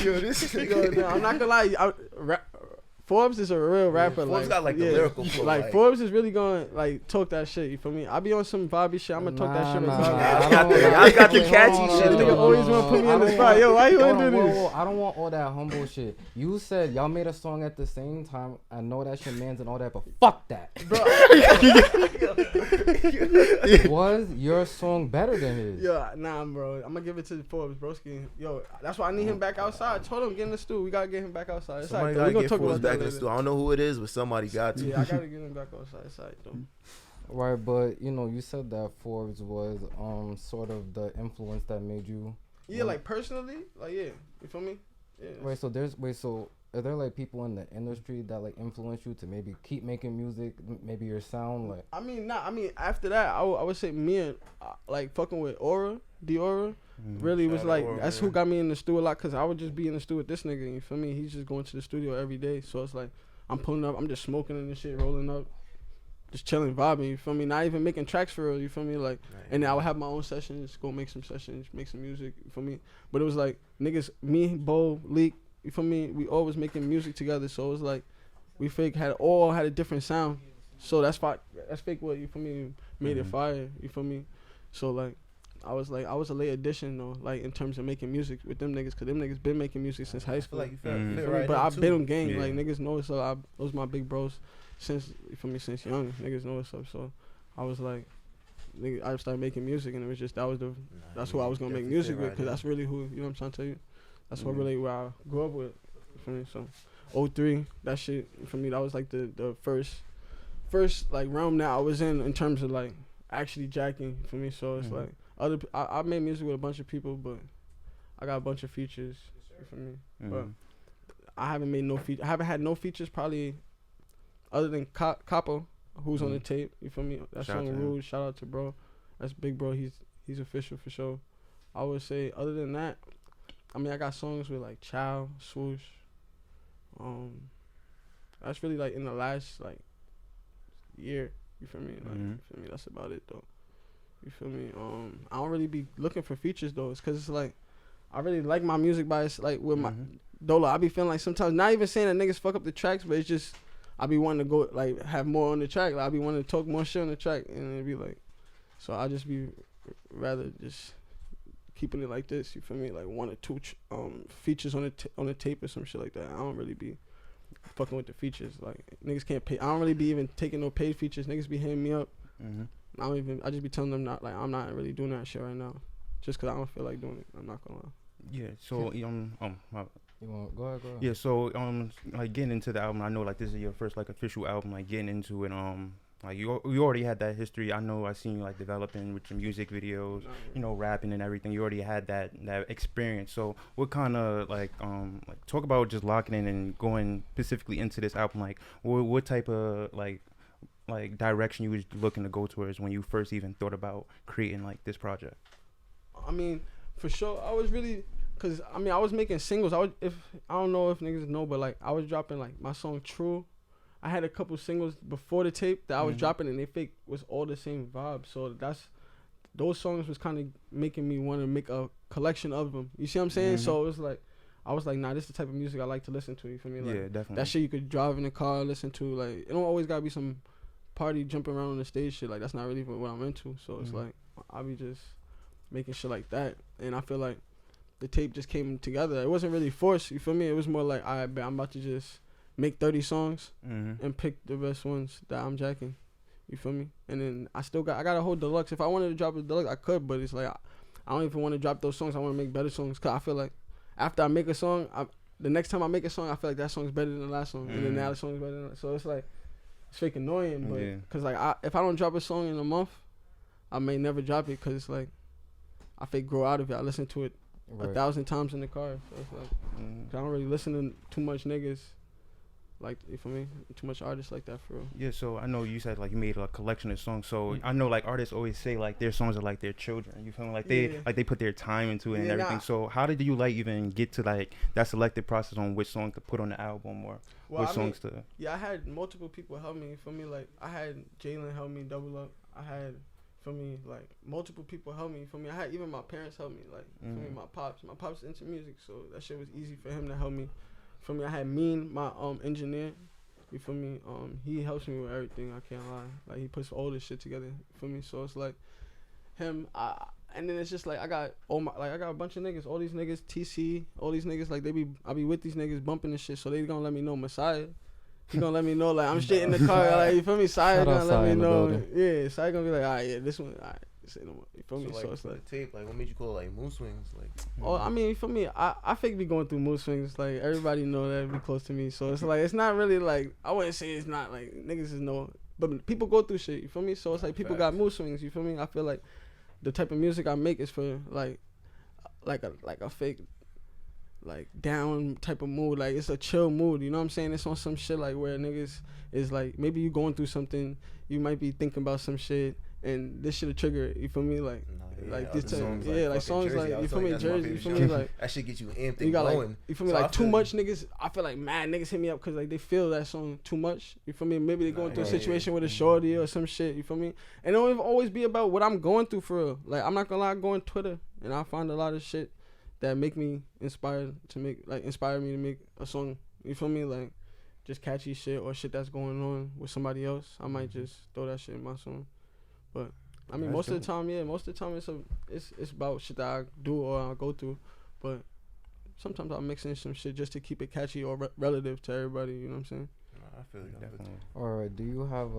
Speaker 4: yo, I'm not gonna lie, Forbes is a real rapper.
Speaker 3: Forbes got like the lyrical flow.
Speaker 4: Like, Forbes is really going like talk that shit. You feel me? I be on some vibey shit. I'ma talk that shit.
Speaker 3: I got the catchy shit.
Speaker 4: Nigga always wanna put me on the spot. Yo, why you wanna do this?
Speaker 1: I don't want all that humble shit. You said y'all made a song at the same time. I know that's your man's and all that, but fuck that, bro. Was your song better than his?
Speaker 4: Yo, nah, bro. I'm gonna give it to Forbes, broski. Yo, that's why I need him back outside. I told him get in the studio. We gotta get him back outside. It's like, we gonna talk about that.
Speaker 3: in the studio. I don't know who it is, but somebody got to.
Speaker 4: Yeah, I gotta get him back on side though.
Speaker 1: Right, but you know, you said that Forbes was sort of the influence that made you.
Speaker 4: Yeah, like personally, like yeah, you feel me? Yeah.
Speaker 1: Right, so are there like people in the industry that like influence you to maybe keep making music, maybe your sound like?
Speaker 4: I mean, after that, I would say me and like fucking with Diora, really was like that's who got me in the studio a lot, cause I would just be in the studio with this nigga. You feel me? He's just going to the studio every day, so it's like I'm pulling up, I'm just smoking and shit, rolling up. Just chilling, vibing, you feel me? Not even making tracks for real, you feel me? Like, and then I would have my own sessions, go make some sessions, make some music, you feel me? But it was like, niggas, me, Bo, Leak, you feel me? We always making music together, so it was like, we all had a different sound. So that's fake what, you feel me? Made it fire, you feel me? So like, I was a late addition though, like in terms of making music with them niggas, cause them niggas been making music since high school.
Speaker 3: Like you feel me?
Speaker 4: But I've been on gang, like niggas know it, so those my big bros. Since since young, niggas know what's up. So I was like, nigga, I started making music, and it was just that's who I was gonna make music with, cause that's really who, you know what I'm trying to tell you. That's what really where I grew up with. For me, so 03, that shit for me, that was like the first like realm that I was in terms of like actually jacking for me. So it's like I made music with a bunch of people, but I got a bunch of features for me. But I haven't made I haven't had no features probably. Other than Capo, who's on the tape, you feel me? That song Rude, shout out to bro. That's big bro, he's official for sure. I would say other than that, I mean I got songs with like Chow, Swoosh. That's really like in the last like year, you feel me? Like you feel me? That's about it though. You feel me? I don't really be looking for features though. It's cause it's like I really like my music by like with my Dola. I be feeling like sometimes not even saying that niggas fuck up the tracks, but it's just I be wanting to go like have more on the track. Like I be wanting to talk more shit on the track, and it be like, so I just be rather just keeping it like this. You feel me? Like one or two features on the tape or some shit like that. I don't really be fucking with the features. Like niggas can't pay. I don't really be even taking no paid features. Niggas be hitting me up. I just be telling them I'm not really doing that shit right now, just cause I don't feel like doing it. I'm not gonna lie.
Speaker 2: Yeah. So
Speaker 1: You want go ahead.
Speaker 2: Yeah, so like getting into the album, I know like this is your first like official album, like getting into it, like you already had that history. I know I seen you like developing with your music videos, you know, rapping and everything. You already had that experience. So what kind of like talk about just locking in and going specifically into this album, like what type of like direction you was looking to go towards when you first even thought about creating like this project?
Speaker 4: I mean, for sure, I was really. Cause I mean I was making singles. I don't know if niggas know, but like I was dropping like my song True. I had a couple singles before the tape that I was dropping, and they fake was all the same vibe. So those songs was kind of making me want to make a collection of them. You see what I'm saying? So it was like I was like, nah, this is the type of music I like to listen to. You feel me? Like,
Speaker 2: yeah, definitely.
Speaker 4: That shit you could drive in the car, listen to. Like it don't always gotta be some party jumping around on the stage shit. Like that's not really what I'm into. So it's like I be just making shit like that, and I feel like the tape just came together. It wasn't really forced, you feel me? It was more like, all right, I'm about to just make 30 songs and pick the best ones that I'm jacking. You feel me? And then I got a whole deluxe. If I wanted to drop a deluxe, I could, but it's like, I don't even want to drop those songs. I want to make better songs. Cause I feel like after I make a song, the next time I make a song, I feel like that song's better than the last song. And then the other song's better than that. So it's like, it's fake annoying, but cause like, if I don't drop a song in a month, I may never drop it. Cause it's like, I fake grow out of it. I listen to it 1,000 times in the car. So it's like, I don't really listen to too much niggas, like, you feel me? Too much artists like that for real.
Speaker 2: Yeah, so I know you said like you made a collection of songs. So I know like artists always say like their songs are like their children. You feel me? Like they put their time into it and everything. So how did you like even get to like that selected process on which song to put on the album or songs to?
Speaker 4: Yeah, I had multiple people help me. You feel me? Like I had Jalen help me double up. I had. For me, like multiple people helped me. For me, I had even my parents help me. Like for me, my pops into music, so that shit was easy for him to help me. For me, I had Mean, my engineer. You feel me? He helps me with everything. I can't lie. Like he puts all this shit together. For me, so it's like him. And then it's just like I got a bunch of niggas. All these niggas, TC, all these niggas. Like I be with these niggas bumping this shit. So they gonna let me know Messiah. He gonna let me know, like, I'm straight in the car, like, you feel me? Sai gonna let me know. Yeah, Sai gonna be like, alright, yeah, this one, alright. say no more. You feel me?
Speaker 3: So, like,
Speaker 4: So it's
Speaker 3: for
Speaker 4: like,
Speaker 3: the tape, like, what made you call it like mood swings? Like,
Speaker 4: oh, I mean, for me, I fake be going through mood swings. Like everybody know that be close to me, so it's like it's not really like I wouldn't say it's not like niggas is no, but people go through shit. You feel me? So it's like people got mood swings. You feel me? I feel like the type of music I make is for like a fake like down type of mood. Like it's a chill mood. You know what I'm saying? It's on some shit like where niggas is like maybe you going through something. You might be thinking about some shit. And this shit'll trigger it, you feel me? Like, this type, like songs like, you feel me, Jersey, you feel me? Like,
Speaker 3: that shit get you amped
Speaker 4: you got
Speaker 3: going.
Speaker 4: like, you feel me?
Speaker 3: So
Speaker 4: like, too much niggas, I feel like mad niggas hit me up because like they feel that song too much, you feel me? Maybe they going through a situation with a shorty or some shit, you feel me? And it don't even always be about what I'm going through for real. Like, I'm not gonna lie, I go on Twitter and I find a lot of shit that make me inspire me to make a song, you feel me? Like, just catchy shit or shit that's going on with somebody else. I might just throw that shit in my song, but. I mean, most of the time it's about shit that I do or I go through, but sometimes I'll mix in some shit just to keep it catchy or relative to everybody. You know what I'm saying?
Speaker 3: I feel you, definitely.
Speaker 1: All right. Do you have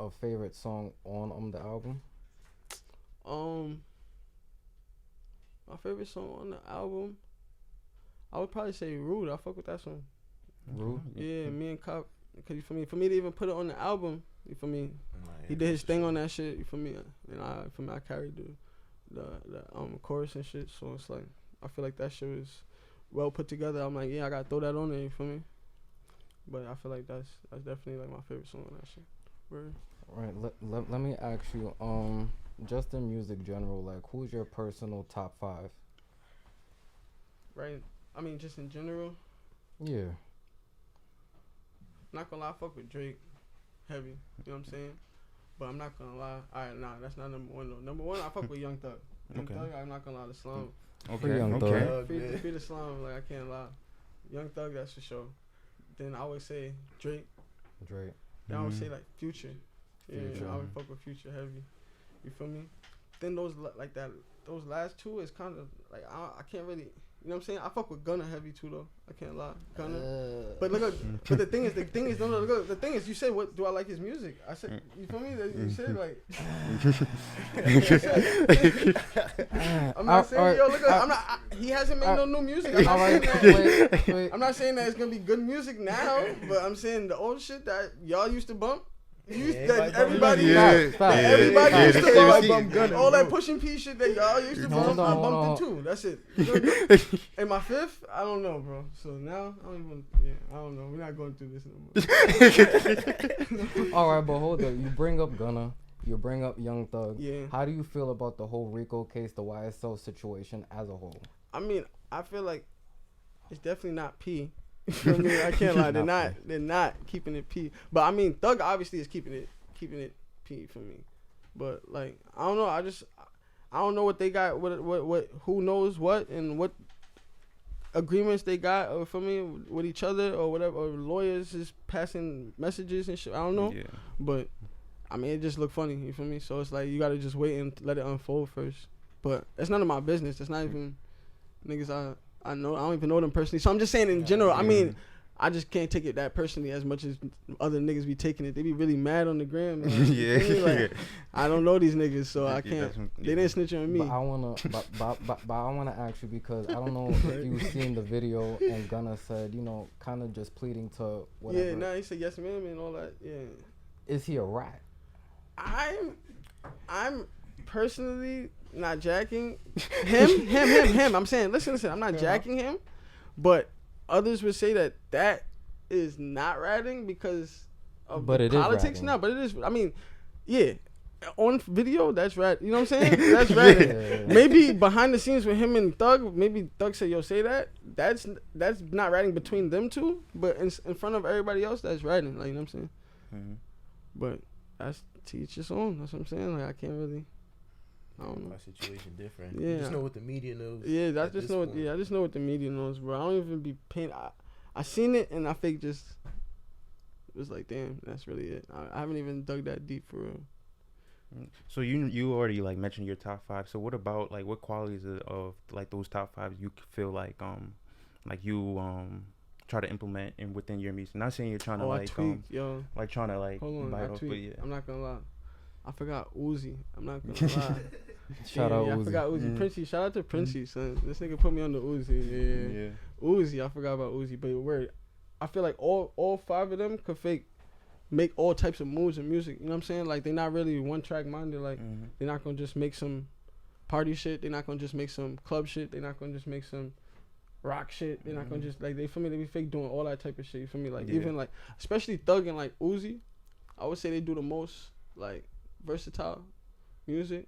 Speaker 1: a favorite song on the album?
Speaker 4: My favorite song on the album, I would probably say "Rude." I fuck with that song.
Speaker 1: Rude.
Speaker 4: Yeah, me and Cop. Cause you feel me? For me to even put it on the album, you feel me? He did his thing on that shit. You feel me? And I carried the chorus and shit. So it's like I feel like that shit was well put together. I'm like, yeah, I gotta throw that on there. You feel me? But I feel like that's definitely like my favorite song on that shit. Word.
Speaker 1: All right. Let me ask you. Just in music general, like, who's your personal top 5?
Speaker 4: Right. I mean, just in general.
Speaker 1: Yeah.
Speaker 4: Not gonna lie, I fuck with Drake heavy. You know what I'm saying? But I'm not gonna lie. Alright, nah, that's not number 1 though. Number 1, I fuck with Young Thug. Young Thug, I'm not gonna lie, the slum. Free the slum, like I can't lie. Young Thug, that's for sure. Then I would say Drake. Then I would say like Future. Yeah, I would fuck with Future heavy. You feel me? Then those last 2 is kind of like I can't really. You know what I'm saying? I fuck with Gunna heavy too though. I can't lie. Gunna. But look, but the thing is, the thing is, you said, what do I like his music? I said, you feel me? You said like. I'm not saying, I'm not. He hasn't made no new music. I'm not saying that. I'm not saying that it's gonna be good music now, but I'm saying the old shit that y'all used to bump. Everybody used to bump Gunna. All that pushing P shit that y'all used to bump, I bumped it too. That's it. And my 5th, I don't know, bro. So now I don't know. We're not going through this no more.
Speaker 1: All right, but hold up. You bring up Gunna. You bring up Young Thug.
Speaker 4: Yeah.
Speaker 1: How do you feel about the whole RICO case, the YSL situation as a whole?
Speaker 4: I mean, I feel like it's definitely not P. You feel me? I can't lie. They're not keeping it P. But I mean, Thug obviously is keeping it P for me. But like, I don't know. I don't know what they got. What who knows what and what agreements they got or for me with each other or whatever. Or lawyers is passing messages and shit. I don't know. Yeah. But I mean, it just looked funny. You feel me? So it's like you gotta just wait and let it unfold first. But it's none of my business. It's not even niggas I know. I don't even know them personally. So I'm just saying in general. I mean, I just can't take it that personally as much as other niggas be taking it. They be really mad on the gram. Like, I don't know these niggas, so I can't. They didn't snitch on me.
Speaker 1: But I wanna ask you because I don't know if you've seen the video and Gunna said, kind of just pleading to whatever.
Speaker 4: Yeah, nah, he said yes ma'am and all that. Yeah.
Speaker 1: Is he a rat?
Speaker 4: I'm personally not jacking him. I'm saying, listen. I'm not jacking him, but others would say that is not ratting because of politics. No, but it is. I mean, yeah, on video that's rat. You know what I'm saying? That's ratting. Yeah. Maybe behind the scenes with him and Thug, maybe Thug said, "Yo, say that." That's not ratting between them two, but in front of everybody else, that's ratting. Like, you know what I'm saying? Mm-hmm. But that's to each his own. That's what I'm saying. Like, I can't really. I don't know.
Speaker 3: My situation different.
Speaker 4: Yeah.
Speaker 3: You just know what the media knows.
Speaker 4: Yeah, I just know what the media knows, bro. I don't even be paying. I seen it and I fake just it was like, damn, that's really it. I haven't even dug that deep for real.
Speaker 2: So you already like mentioned your top 5. So what about like what qualities of like those top 5 you feel like you try to implement within your music? Not saying you're trying to
Speaker 4: I tweak, yo.
Speaker 2: like trying to like
Speaker 4: hold on,
Speaker 2: bite off, but yeah.
Speaker 4: I'm not gonna lie. I forgot Uzi. I'm not gonna lie.
Speaker 1: Shout out Uzi.
Speaker 4: I forgot Uzi. Princey, shout out to Princey, son. This nigga put me on the Uzi. Yeah. Uzi, I forgot about Uzi. But word, I feel like all 5 of them could make all types of moves in music. You know what I'm saying? Like, they're not really one track minded. Like, they're not gonna just make some party shit. They're not gonna just make some club shit. They're not gonna just make some rock shit. They're not gonna just, like, they feel me, they be fake doing all that type of shit. You feel me? Like, even like, especially Thug and like Uzi, I would say they do the most like versatile music.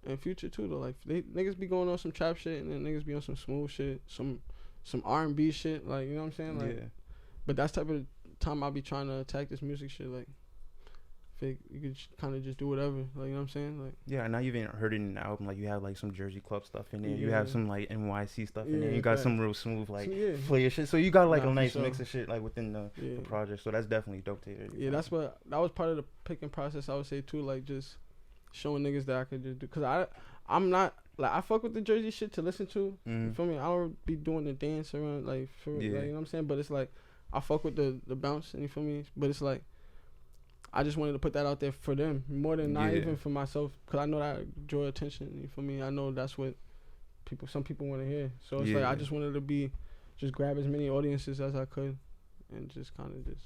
Speaker 4: And Future too though. Like, they niggas be going on some trap shit, and then niggas be on some smooth shit, some R&B shit. Like, you know what I'm saying? Like, but that's type of time I'll be trying to attack this music shit. Like, fake, you could kind of just do whatever. Like, you know what I'm saying? Like,
Speaker 2: yeah, and I even heard it in the album. Like, you have like some Jersey Club stuff in there. You have some like NYC stuff in there. You got some real smooth like player shit. So you got like a nice mix of shit like within the project. So that's definitely dope to hear.
Speaker 4: Yeah, that was part of the picking process. I would say too, like, just showing niggas that I could just do. Cause I'm not like, I fuck with the Jersey shit to listen to. You feel me? I don't be doing the dance around like for like, you know what I'm saying. But it's like, I fuck with the bounce, and you feel me? But it's like, I just wanted to put that out there for them more than not even for myself, because I know that I draw attention. You feel me? I know that's what some people want to hear. So it's like, I just wanted to just grab as many audiences as I could, and just kind of just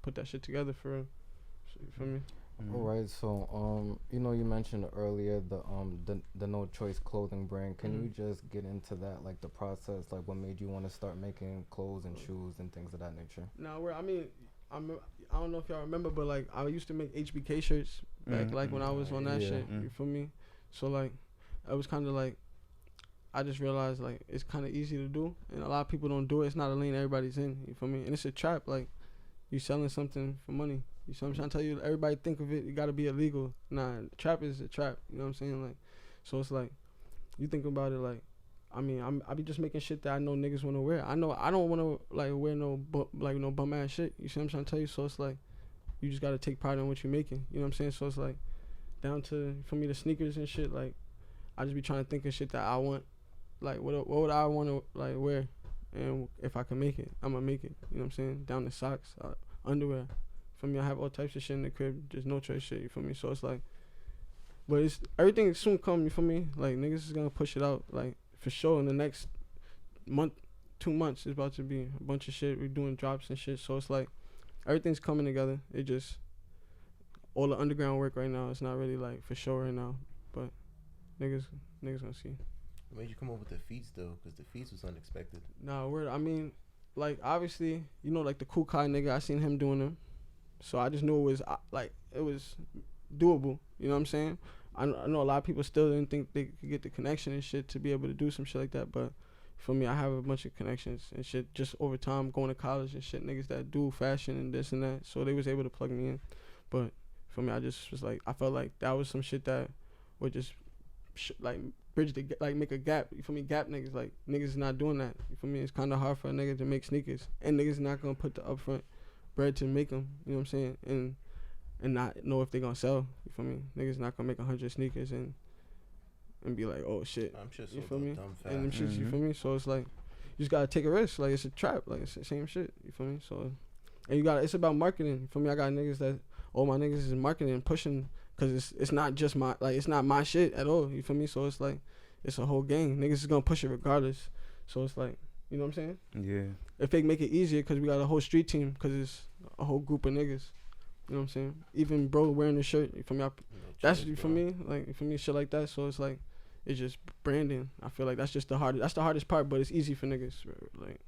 Speaker 4: put that shit together for real. So, you feel me?
Speaker 1: All right, so you know, you mentioned earlier the No Choice clothing brand. Can you just get into that, like the process, like what made you want to start making clothes and shoes and things of that nature?
Speaker 4: I mean, I don't know if y'all remember, but like, I used to make HBK shirts back like when I was on that shit. You feel me? So like, it was kind of like, I just realized like it's kind of easy to do, and a lot of people don't do it. It's not a lane everybody's in. You feel me? And it's a trap. Like, you selling something for money. You see what I'm trying to tell you? Everybody think of it, you gotta be illegal. Nah, trap is a trap. You know what I'm saying? Like, so it's like, you think about it like, I mean, I be just making shit that I know niggas wanna wear. I know I don't wanna like wear no bum ass shit. You see what I'm trying to tell you? So it's like, you just gotta take pride in what you're making. You know what I'm saying? So it's like, down to, for me, the sneakers and shit. Like, I just be trying to think of shit that I want. Like, what would I wanna like wear? And if I can make it, I'ma make it. You know what I'm saying? Down to socks, underwear. For me, I have all types of shit in the crib, just no choice shit. You feel me? So it's like, but it's everything soon come. You feel me? Like, niggas is gonna push it out. Like, for sure, in the next month, 2 months, it's about to be a bunch of shit. We're doing drops and shit. So it's like, everything's coming together. It just, all the underground work right now. It's not really like for sure right now, but niggas gonna see.
Speaker 3: What made you come up with the feats though? Because the feats was unexpected.
Speaker 4: Nah, word. I mean, like, obviously, you know, like the Cool Kai nigga, I seen him doing them. So I just knew it was like, it was doable. You know what I'm saying? I know a lot of people still didn't think they could get the connection and shit to be able to do some shit like that. But for me, I have a bunch of connections and shit just over time, going to college and shit, niggas that do fashion and this and that. So they was able to plug me in. But for me, I just was like, I felt like that was some shit that would just like bridge the, like, make a gap. You feel me? Gap niggas. Like, niggas is not doing that. You feel me? It's kind of hard for a nigga to make sneakers, and niggas not gonna put the upfront bread to make them. You know what I'm saying? And not know if they gonna sell. You feel me? Niggas not gonna make 100 sneakers and be like, oh shit.
Speaker 3: I'm just
Speaker 4: you
Speaker 3: so
Speaker 4: feel me?
Speaker 3: dumb fast.
Speaker 4: And them shits, you feel me? So it's like, you just gotta take a risk. Like, it's a trap. Like, it's the same shit. You feel me? So, and you gotta, it's about marketing. You feel me? I got niggas that, all my niggas is marketing and pushing, cause it's not just my, like, it's not my shit at all. You feel me? So it's like, it's a whole gang. Niggas is gonna push it regardless. So it's like, you know what I'm saying?
Speaker 2: Yeah.
Speaker 4: If they make it easier, cause we got a whole street team, cause it's a whole group of niggas. You know what I'm saying? Even bro wearing the shirt, you feel me? That's, you feel me? Like, you feel me? Shit like that. So it's like, it's just branding. I feel like that's just the hardest part, but it's easy for niggas. Like,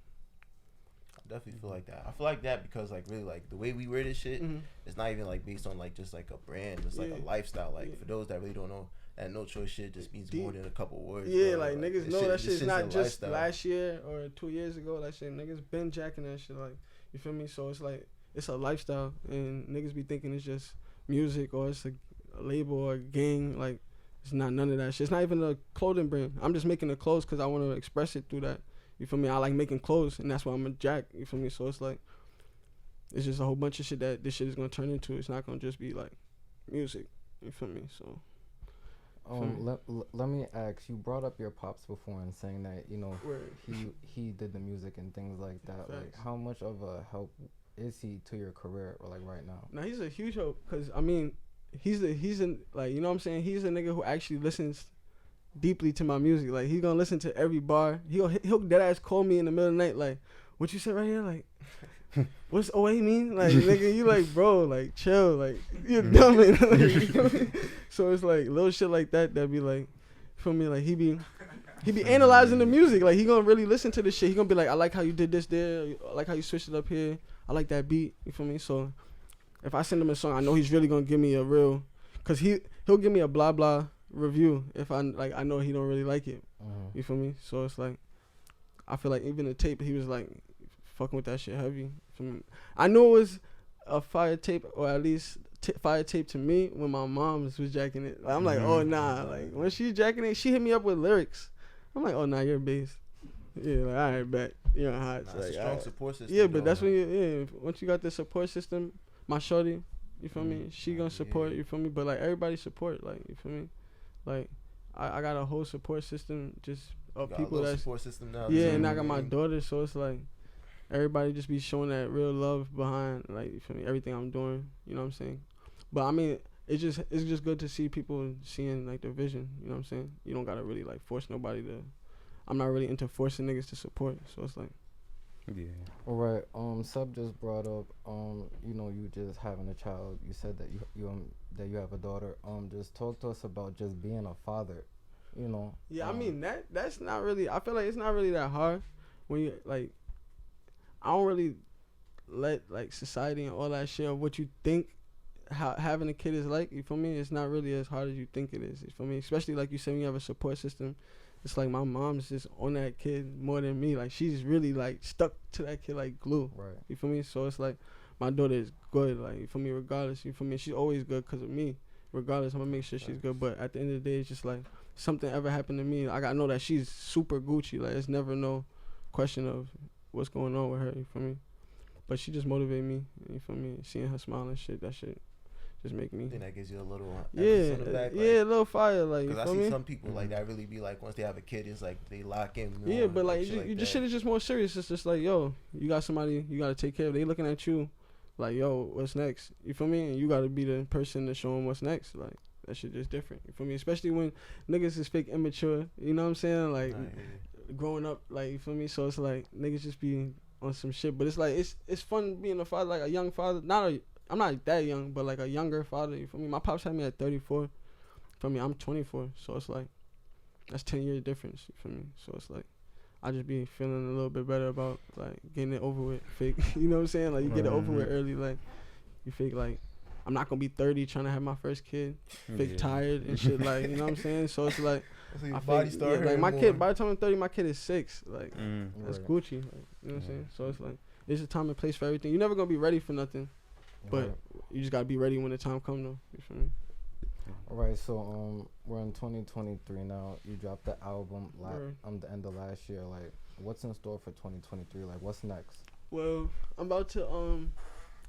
Speaker 3: I definitely feel like that. I feel like that because, like, really, like, the way we wear this shit, it's not even like based on like just like a brand. It's like a lifestyle. Like, for those that really don't know, that no choice shit just means more than a couple words.
Speaker 4: Yeah,
Speaker 3: bro.
Speaker 4: like, niggas know
Speaker 3: shit,
Speaker 4: that shit's not just
Speaker 3: lifestyle.
Speaker 4: last year or 2 years ago. That shit, niggas been jacking that shit. Like, you feel me? So it's like, it's a lifestyle, and niggas be thinking it's just music or it's a label or a gang. Like, it's not none of that shit. It's not even a clothing brand. I'm just making the clothes because I want to express it through that. You feel me? I like making clothes, and that's why I'm a jack. You feel me? So it's like, it's just a whole bunch of shit that this shit is gonna turn into. It's not gonna just be like music. You feel me? So.
Speaker 1: Let me ask. You brought up your pops before and saying that, you know, he did the music and things like that.
Speaker 4: Facts.
Speaker 1: Like, how much of a help is he to your career, or like right now?
Speaker 4: Now, he's a huge help, because I mean, he's an like, you know what I'm saying? He's a nigga who actually listens deeply to my music. Like, he's gonna listen to every bar. He'll dead ass call me in the middle of the night like, what you said right here? Like, what's OA mean? Like, nigga, you like, bro, like, chill, like, you're dumb. Like, you know what I mean? So it's like little shit like that be like, feel me? Like, he be analyzing the music. Like, he gonna really listen to this shit. He gonna be like, I like how you did this there. I like how you switched it up here. I like that beat. You feel me? So if I send him a song, I know he's really gonna give me a real, cause he'll give me a blah blah review if I know he don't really like it. You feel me? So it's like, I feel like even the tape, he was like fucking with that shit heavy. I knew it was a fire tape, or at least fire tape to me when my mom was jacking it. Like, I'm like, oh nah. Like, when she's jacking it, she hit me up with lyrics. I'm like, oh nah, you're a bass. Yeah, like, all right, bet. You're hot.
Speaker 3: Nah, like, a strong support system.
Speaker 4: Yeah, but that's when once you got the support system, my shorty, you feel me? She gonna support, you feel me? But like, everybody support, like, you feel me? Like, I got a whole support system just of people that
Speaker 3: support system now.
Speaker 4: Yeah, and I got my daughter, so it's like everybody just be showing that real love behind, like, you feel me, everything I'm doing, you know what I'm saying? But I mean, it's just good to see people seeing like the vision, you know what I'm saying? You don't gotta really like force nobody to. I'm not really into forcing niggas to support, so it's like.
Speaker 2: Yeah.
Speaker 1: All right. Sub just brought up, you know, you just having a child. You said that you have a daughter. Just talk to us about just being a father. You know.
Speaker 4: Yeah, I mean that's not really. I feel like it's not really that hard when you like. I don't really let like society and all that shit of what you think how having a kid is like. You feel me? It's not really as hard as you think it is. You feel me? Especially like you said, when you have a support system. It's like my mom's just on that kid more than me. Like, she's really like stuck to that kid like glue.
Speaker 1: Right.
Speaker 4: You feel me? So it's like my daughter is good. Like, you feel me? Regardless, you feel me? She's always good because of me. Regardless, I'm gonna make sure she's good. But at the end of the day, it's just like something ever happened to me, I gotta know that she's super Gucci. Like, it's never no question of what's going on with her. You feel me? But she just motivated me. You feel me? Seeing her smile and shit, that shit just make me.
Speaker 3: I think that gives you a little
Speaker 4: yeah,
Speaker 3: on the back, like,
Speaker 4: yeah, a little fire, like.
Speaker 3: Because I see some people like that really be like, once they have a kid, it's like they lock in. More,
Speaker 4: yeah, but like,
Speaker 3: shit
Speaker 4: you just shit is just more serious. It's just like, yo, you got somebody you gotta take care of. They looking at you, like, yo, what's next? You feel me? And you gotta be the person to show them what's next. Like, that shit just different. You feel me? Especially when niggas is fake immature. You know what I'm saying? Like, growing up, like, you feel me? So it's like niggas just be on some shit. But it's like it's fun being a father, like a young father. I'm not that young, but like a younger father. You feel me? My pops had me at 34. For me, I'm 24. So it's like, that's 10-year difference. You feel me? So it's like, I just be feeling a little bit better about like getting it over with. Fake, you know what I'm saying? Like, you get it over with early. Like, you fake like, I'm not gonna be 30 trying to have my first kid. Fake tired and shit. Like, you know what I'm saying? So it's like,
Speaker 3: I feel
Speaker 4: like my kid. By the time I'm 30, my kid is 6. Like, that's
Speaker 1: Right.
Speaker 4: Gucci. Like, you know what I'm saying? So it's like, there's a time and place for everything. You're never gonna be ready for nothing. But you just gotta be ready when the time comes, though. You feel me?
Speaker 1: All right, so we're in 2023 now. You dropped the album the end of last year. Like, what's in store for 2023? Like, what's next?
Speaker 4: Well, I'm about to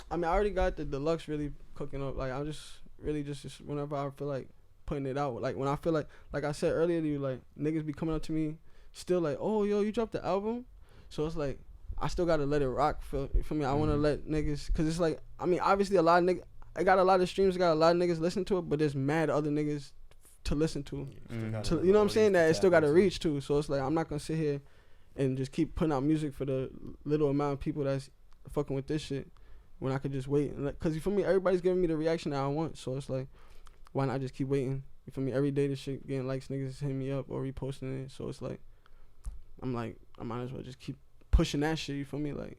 Speaker 4: I mean, I already got the deluxe really cooking up. Like, I'm just really just whenever I feel like putting it out. Like, when I feel like I said earlier to you, like, niggas be coming up to me still like, oh, yo, you dropped the album? So it's like, I still gotta let it rock for me. I wanna let niggas, cause it's like, I mean, obviously a lot of niggas, I got a lot of streams, got a lot of niggas listen to it, but there's mad other niggas to listen to. You know what I'm saying? That it still gotta reach to. So it's like, I'm not gonna sit here and just keep putting out music for the little amount of people that's fucking with this shit when I could just wait. And like, cause you feel me? Everybody's giving me the reaction that I want. So it's like, why not just keep waiting? You feel me? Every day this shit getting likes, niggas hitting me up or reposting it. So it's like, I'm like, I might as well just keep pushing that shit, you feel me? Like,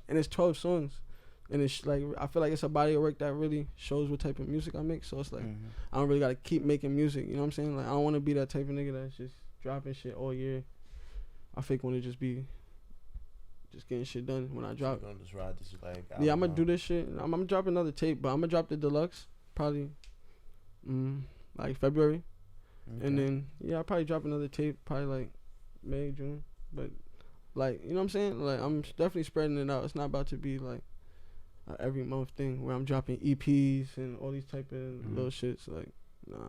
Speaker 4: and it's 12 songs, and it's like, I feel like it's a body of work that really shows what type of music I make. So it's like, I don't really gotta keep making music, you know what I'm saying? Like, I don't want to be that type of nigga that's just dropping shit all year. I fake want to just be just getting shit done when I drop.
Speaker 3: You're gonna just ride this, like,
Speaker 4: yeah, I'm gonna do this shit. I'm gonna drop another tape, but I'm gonna drop the deluxe probably like February. And then I'll probably drop another tape probably like May, June. But like, you know what I'm saying? Like, I'm definitely spreading it out. It's not about to be like every month thing where I'm dropping EPs and all these type of little shits. Like, nah.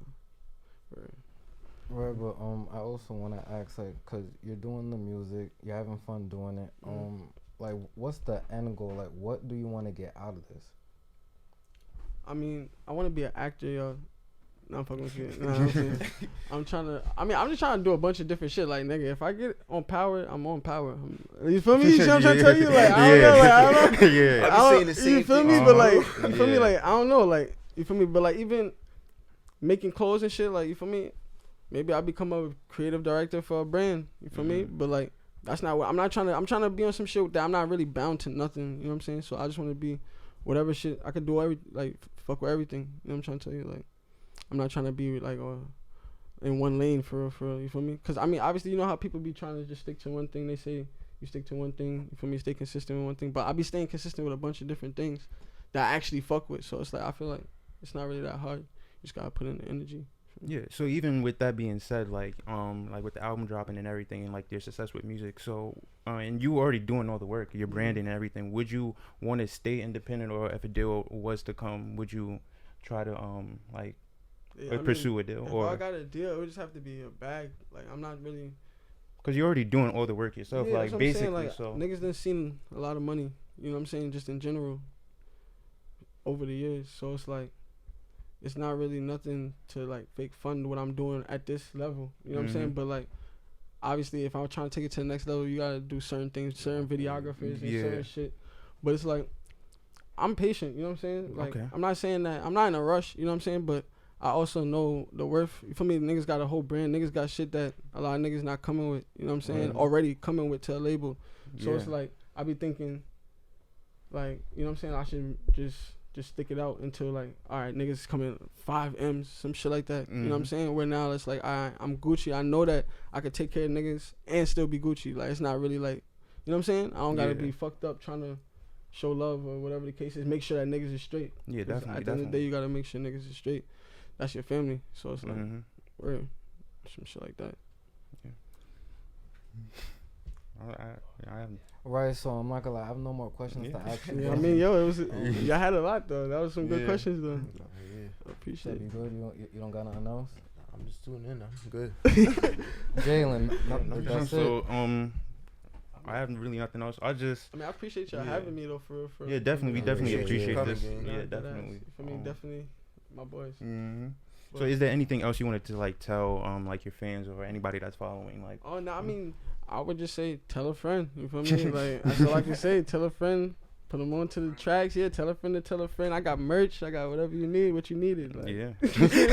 Speaker 1: Right, but I also want to ask, like, cause you're doing the music, you're having fun doing it. Like, what's the end goal? Like, what do you want to get out of this?
Speaker 4: I mean, I want to be an actor, yo. No, I'm fucking with you. No, I'm saying, I'm just trying to do a bunch of different shit. Like, nigga, if I get on Power, I'm on Power. You feel me? You see what I'm trying to tell you? Like, I don't know. Like, I don't know.
Speaker 2: Yeah.
Speaker 3: I be saying the same
Speaker 4: you feel
Speaker 3: thing.
Speaker 4: me? But like, you feel me? Like, I don't know. Like, you feel me? But like, even making clothes and shit. Like, you feel me? Maybe I become a creative director for a brand. You feel me? But like, that's not what I'm not trying to. I'm trying to be on some shit that I'm not really bound to nothing. You know what I'm saying? So I just want to be whatever shit I could do. Fuck with everything. You know what I'm trying to tell you? Like, I'm not trying to be like in one lane for real. You feel me? Because I mean, obviously, you know how people be trying to just stick to one thing. They say you stick to one thing. You feel me? Stay consistent with one thing. But I be staying consistent with a bunch of different things that I actually fuck with. So it's like I feel like it's not really that hard. You just gotta put in the energy.
Speaker 2: Yeah, so even with that being said, like with the album dropping and everything, and like your success with music, so and you already doing all the work, your branding and everything, would you want to stay independent, or if a deal was to come, would you try to pursue a deal?
Speaker 4: If
Speaker 2: or
Speaker 4: I got a deal, it would just have to be a bag. Like, I'm not really,
Speaker 2: because you're already doing all the work yourself,
Speaker 4: yeah,
Speaker 2: like
Speaker 4: that's what I'm
Speaker 2: basically.
Speaker 4: saying. Like,
Speaker 2: So
Speaker 4: niggas done seen a lot of money. You know what I'm saying? Just in general, over the years. So it's like, it's not really nothing to like fake fund what I'm doing at this level. You know what I'm saying? But like, obviously, if I'm trying to take it to the next level, you gotta do certain things, certain videographers and certain shit. But it's like, I'm patient. You know what I'm saying? Like, I'm not saying that I'm not in a rush. You know what I'm saying? But I also know the worth. For me, niggas got a whole brand. Niggas got shit that a lot of niggas not coming with. You know what I'm saying? Already coming with to a label. So it's like, I be thinking, like, you know what I'm saying? I should just stick it out until like, all right, niggas coming 5 M's, some shit like that. You know what I'm saying? Where now it's like, I'm Gucci. I know that I could take care of niggas and still be Gucci. Like, it's not really like, you know what I'm saying? I don't gotta be fucked up trying to show love or whatever the case is. Make sure that niggas is straight.
Speaker 2: Yeah, definitely.
Speaker 4: At the end of the day, you gotta make sure niggas is straight. That's your family. So it's like, word, some shit like that.
Speaker 2: I
Speaker 1: Right, so I'm not gonna lie, I have no more questions to ask you.
Speaker 4: Yeah, I mean, yo, it was y'all had a lot though. That was some good questions though. I appreciate
Speaker 1: That be
Speaker 4: it.
Speaker 1: good. You don't got nothing else?
Speaker 3: I'm just tuning in. I'm good.
Speaker 1: Jalen, that's it.
Speaker 2: So I have really nothing else. I mean,
Speaker 4: I appreciate y'all having me though. For
Speaker 2: yeah, definitely. We definitely appreciate this.
Speaker 3: Coming,
Speaker 2: Yeah, definitely.
Speaker 4: For me, definitely, my boys.
Speaker 2: So is there anything else you wanted to like tell like your fans or anybody that's following like?
Speaker 4: Oh no, I mean, I would just say tell a friend. You feel me? Like, that's all I can say. Tell a friend. Put them on to the tracks. Yeah, tell a friend to tell a friend. I got merch. I got whatever you need. What you needed. Like,
Speaker 2: Yeah.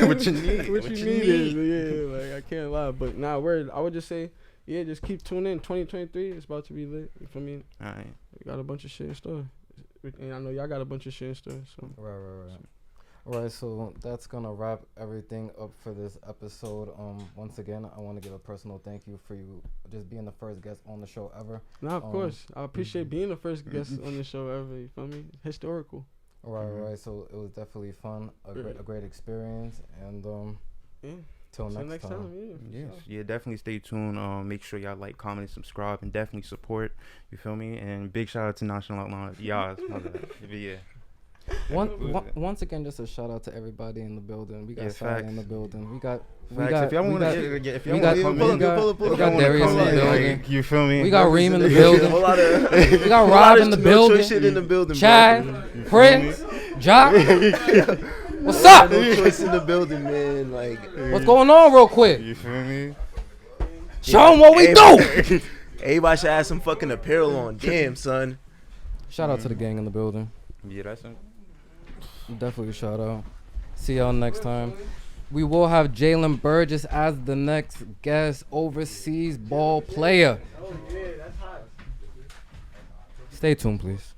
Speaker 2: What you need.
Speaker 4: what you needed. Yeah, like, I can't lie. But nah, word. I would just say, yeah, just keep tuning in. 2023, it's about to be lit. You feel me?
Speaker 2: All right.
Speaker 4: We got a bunch of shit in store. And I know y'all got a bunch of shit in store. So.
Speaker 1: Right. Alright, so that's gonna wrap everything up for this episode. Once again, I want to give a personal thank you for you just being the first guest on the show ever.
Speaker 4: Nah, of course. I appreciate being the first guest on the show ever. You feel me? Historical.
Speaker 1: Right. So it was definitely fun, a great experience, and
Speaker 4: Yeah.
Speaker 1: till next time.
Speaker 2: Yes. Yeah, definitely stay tuned. Make sure y'all like, comment, subscribe, and definitely support. You feel me? And big shout out to Nonchalant Yas. Yeah.
Speaker 1: Once again, just a shout out to everybody in the building. We got Sai in the building. We got
Speaker 2: If y'all want
Speaker 1: to, we got Darius in the building.
Speaker 2: You feel me?
Speaker 1: We got Reem in the building. We got Rob in the building.
Speaker 3: Shit in the building.
Speaker 1: Chad, Prince, Jock. What's up?
Speaker 3: No choice in the building, man. Like,
Speaker 1: what's going on, real quick?
Speaker 2: You feel me?
Speaker 1: Show them what we do.
Speaker 3: Everybody should have some fucking apparel on. Damn, son.
Speaker 1: Shout out to the gang in the building.
Speaker 2: Yeah, that's it.
Speaker 1: Definitely a shout out. See y'all next time. We will have Jalen Burgess as the next guest, overseas ball player. Stay tuned, please.